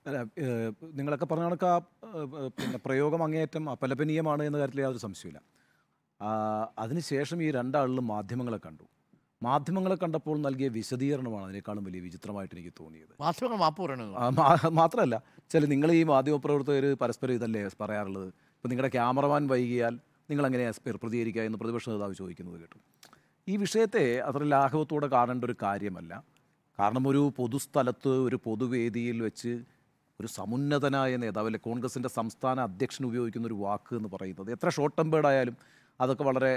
അല്ല, നിങ്ങളൊക്കെ പറഞ്ഞ കണക്ക് പിന്നെ പ്രയോഗം അങ്ങേയറ്റം അപലപനീയമാണ് എന്ന കാര്യത്തിൽ യാതൊരു സംശയമില്ല. അതിനുശേഷം ഈ രണ്ടാളിലും മാധ്യമങ്ങളെ കണ്ടു. മാധ്യമങ്ങളെ കണ്ടപ്പോൾ നൽകിയ വിശദീകരണമാണ് അതിനേക്കാളും വലിയ വിചിത്രമായിട്ട് എനിക്ക് തോന്നിയത്. മാധ്യമങ്ങൾ മാപ്പ് പറയണത് മാത്രമല്ല, നിങ്ങൾ ഈ മാധ്യമപ്രവർത്തകർ പരസ്പരം ഇതല്ലേ പറയാറുള്ളത്. ഇപ്പം നിങ്ങളുടെ ക്യാമറമാൻ വൈകിയാൽ നിങ്ങളെങ്ങനെ പ്രതികരിക്കുക എന്ന് പ്രതിപക്ഷ നേതാവ് ചോദിക്കുന്നത് കേട്ടു. ഈ വിഷയത്തെ അത്ര ലാഘവത്തോടെ കാണേണ്ട ഒരു കാര്യമല്ല. കാരണം ഒരു പൊതുസ്ഥലത്ത് ഒരു പൊതുവേദിയിൽ വെച്ച് ഒരു സമുന്നതനായ നേതാവ്, അല്ലെ കോൺഗ്രസിൻ്റെ സംസ്ഥാന അധ്യക്ഷൻ ഉപയോഗിക്കുന്ന ഒരു വാക്ക് എന്ന് പറയുന്നത് എത്ര ഷോർട്ട് ടെമ്പേർഡ് ആയാലും അതൊക്കെ വളരെ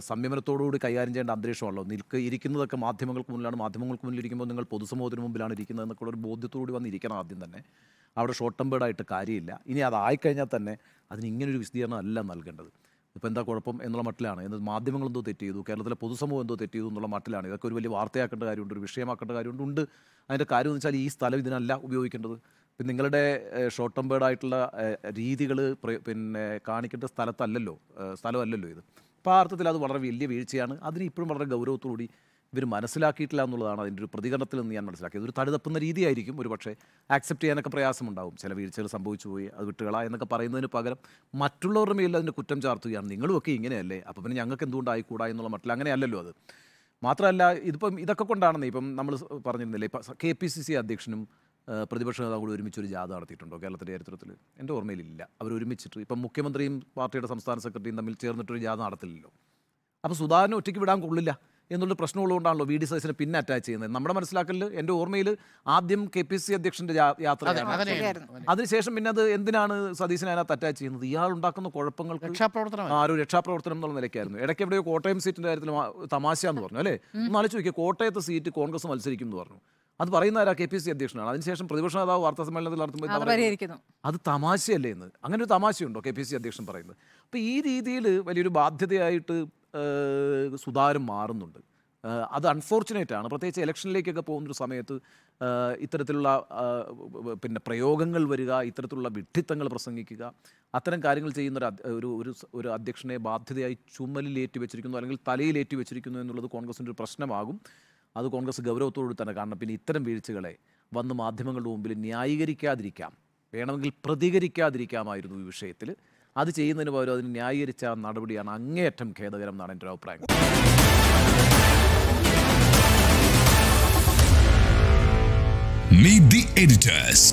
സംയമനത്തോടുകൂടി കൈകാര്യം ചെയ്യേണ്ട അന്തരീക്ഷമാണല്ലോ. ഇരിക്കുന്നതൊക്കെ മാധ്യമങ്ങൾക്ക് മുന്നിലാണ്. മാധ്യമങ്ങൾക്ക് മുന്നിലിരിക്കുമ്പോൾ നിങ്ങൾ പൊതുസമൂഹത്തിന് മുമ്പിലാണ് ഇരിക്കുന്നത് എന്നൊക്കെ ഒരു ബോധ്യത്തോടുകൂടി വന്നിരിക്കണം ആദ്യം തന്നെ. അവിടെ ഷോർട്ട് ടെമ്പേർഡായിട്ട് കാര്യമില്ല. ഇനി അതായിക്കഴിഞ്ഞാൽ തന്നെ അതിന് ഇങ്ങനൊരു വിശദീകരണം അല്ല നൽകേണ്ടത്. ഇപ്പോൾ എന്താ കുഴപ്പം എന്നുള്ള മട്ടിലാണ്. എന്നത് മാധ്യമങ്ങൾ എന്തോ തെറ്റ് ചെയ്തു, കേരളത്തിലെ പൊതുസമൂഹം എന്തോ തെറ്റ് ചെയ്തു എന്നുള്ള മട്ടിലാണ്. ഇതൊക്കെ ഒരു വലിയ വാർത്തയാക്കേണ്ട കാര്യമുണ്ട്, ഒരു വിഷയമാക്കേണ്ട കാര്യമുണ്ട്. അതിൻ്റെ കാര്യം എന്ന് വെച്ചാൽ ഈ സ്ഥലം ഇതിനല്ല ഉപയോഗിക്കേണ്ടത്. പിന്നെ നിങ്ങളുടെ ഷോർട്ട് ടെമ്പേർഡായിട്ടുള്ള രീതികൾ പിന്നെ കാണിക്കേണ്ട സ്ഥലമല്ലല്ലോ ഇത്. അപ്പോൾ ആ അർത്ഥത്തിൽ അത് വളരെ വലിയ വീഴ്ചയാണ്. അതിന് ഇപ്പോഴും വളരെ ഗൗരവത്തോടുകൂടി ഇവർ മനസ്സിലാക്കിയിട്ടില്ല എന്നുള്ളതാണ് അതിൻ്റെ ഒരു പ്രതികരണത്തിൽ നിന്ന് ഞാൻ മനസ്സിലാക്കിയത്. ഒരു തടിതപ്പുന്ന രീതിയായിരിക്കും, ഒരു പക്ഷേ ആക്സെപ്റ്റ് ചെയ്യാനൊക്കെ പ്രയാസമുണ്ടാവും. ചില വീഴ്ചകൾ സംഭവിച്ചു പോയി, അത് വിട്ടുകളാ എന്നൊക്കെ പറയുന്നതിന് പകരം മറ്റുള്ളവരുടെ മേലിൽ അതിൻ്റെ കുറ്റം ചാർത്തുകയാണ്. നിങ്ങളുമൊക്കെ ഇങ്ങനെയല്ലേ, അപ്പോൾ പിന്നെ ഞങ്ങൾക്ക് എന്തുകൊണ്ടായിക്കൂടാ എന്നുള്ള മട്ടിൽ അങ്ങനെയല്ലല്ലോ അത്. മാത്രമല്ല ഇതൊക്കെ കൊണ്ടാണെന്നേ ഇപ്പം നമ്മൾ പറഞ്ഞിരുന്നില്ലേ, ഇപ്പം KPCC അധ്യക്ഷനും പ്രതിപക്ഷ നേതാവും കൂടി ഒരുമിച്ചൊരു ജാഥ നടത്തിയിട്ടുണ്ടോ കേരളത്തിൻ്റെ ചരിത്രത്തിൽ? എൻ്റെ ഓർമ്മയിലില്ല. അവർ ഒരുമിച്ചിട്ട് ഇപ്പം മുഖ്യമന്ത്രിയും പാർട്ടിയുടെ സംസ്ഥാന സെക്രട്ടറിയും തമ്മിൽ ചേർന്നിട്ടൊരു ജാഥ നടത്തില്ലല്ലോ. അപ്പോൾ സുധാകരനെ ഒറ്റയ്ക്ക് വിടാൻ കൊള്ളില്ല എന്നുള്ളൊരു പ്രശ്നമുള്ളതുകൊണ്ടാണല്ലോ VD സതീശനെ പിന്നെ അറ്റാച്ച് ചെയ്യുന്നത്. നമ്മുടെ മനസ്സിലാക്കലിൽ എൻ്റെ ഓർമ്മയിൽ ആദ്യം KPCC അധ്യക്ഷൻ്റെ യാത്രയാണ്. അതിനുശേഷം പിന്നെ അത് എന്തിനാണ് സതീശനെ അതിനകത്ത് അറ്റാച്ച് ചെയ്യുന്നത്? ഇയാൾ ഉണ്ടാക്കുന്ന കുഴപ്പങ്ങൾക്ക് ഒരു രക്ഷാപ്രവർത്തനം എന്നുള്ള നിലയ്ക്കായിരുന്നു. ഇടയ്ക്ക് എവിടെയോ കോട്ടയം സീറ്റിൻ്റെ കാര്യത്തിൽ തമാശ എന്ന് പറഞ്ഞു അല്ലേ. ഒന്ന് ആലോചിച്ച് നോക്കിയാൽ കോട്ടയത്തെ സീറ്റ് കോൺഗ്രസ് മത്സരിക്കും എന്ന് പറഞ്ഞു. അത് പറയുന്ന ആരാ? KPCC അധ്യക്ഷനാണ്. അതിനുശേഷം പ്രതിപക്ഷ നേതാവ് വാർത്താ സമ്മേളനത്തിൽ നടത്തുമ്പോൾ അത് തമാശയല്ലേ എന്ന്. അങ്ങനെ ഒരു തമാശയുണ്ടോ KPCC അധ്യക്ഷൻ പറയുന്നത്? അപ്പോൾ ഈ രീതിയിൽ വലിയൊരു ബാധ്യതയായിട്ട് സുധാകരൻ മാറുന്നുണ്ട്. അത് അൺഫോർച്ചുനേറ്റ് ആണ്. പ്രത്യേകിച്ച് ഇലക്ഷനിലേക്കൊക്കെ പോകുന്നൊരു സമയത്ത് ഇത്തരത്തിലുള്ള പിന്നെ പ്രയോഗങ്ങൾ വരിക, ഇത്തരത്തിലുള്ള വിഡ്ഢിത്തങ്ങൾ പ്രസംഗിക്കുക, അത്തരം കാര്യങ്ങൾ ചെയ്യുന്ന ഒരു അധ്യക്ഷനെ ബാധ്യതയായി ചുമലിലേറ്റി വെച്ചിരിക്കുന്നു, അല്ലെങ്കിൽ തലയിലേറ്റി വെച്ചിരിക്കുന്നു എന്നുള്ളത് കോൺഗ്രസിൻ്റെ ഒരു പ്രശ്നമാകും. അത് കോൺഗ്രസ് ഗൗരവത്തോடு തന്നെ കാണണം. പിന്നെ ഇത്തരം വീഴ്ചകളെ വന്ന് മാധ്യമങ്ങളുടെ മുമ്പിൽ ന്യായീകരിക്കാതിരിക്കാം, വേണമെങ്കിൽ പ്രതികരിക്കാതിരിക്കാമായിരുന്നു ഈ വിഷയത്തിൽ. അത് ചെയ്യുന്നതിന് പകരം അതിന് ന്യായീകരിച്ച നടപടിയാണ് അങ്ങേയറ്റം ഖേദകരം എന്നാണ് എൻ്റെ ഒരു അഭിപ്രായം. Meet the editors.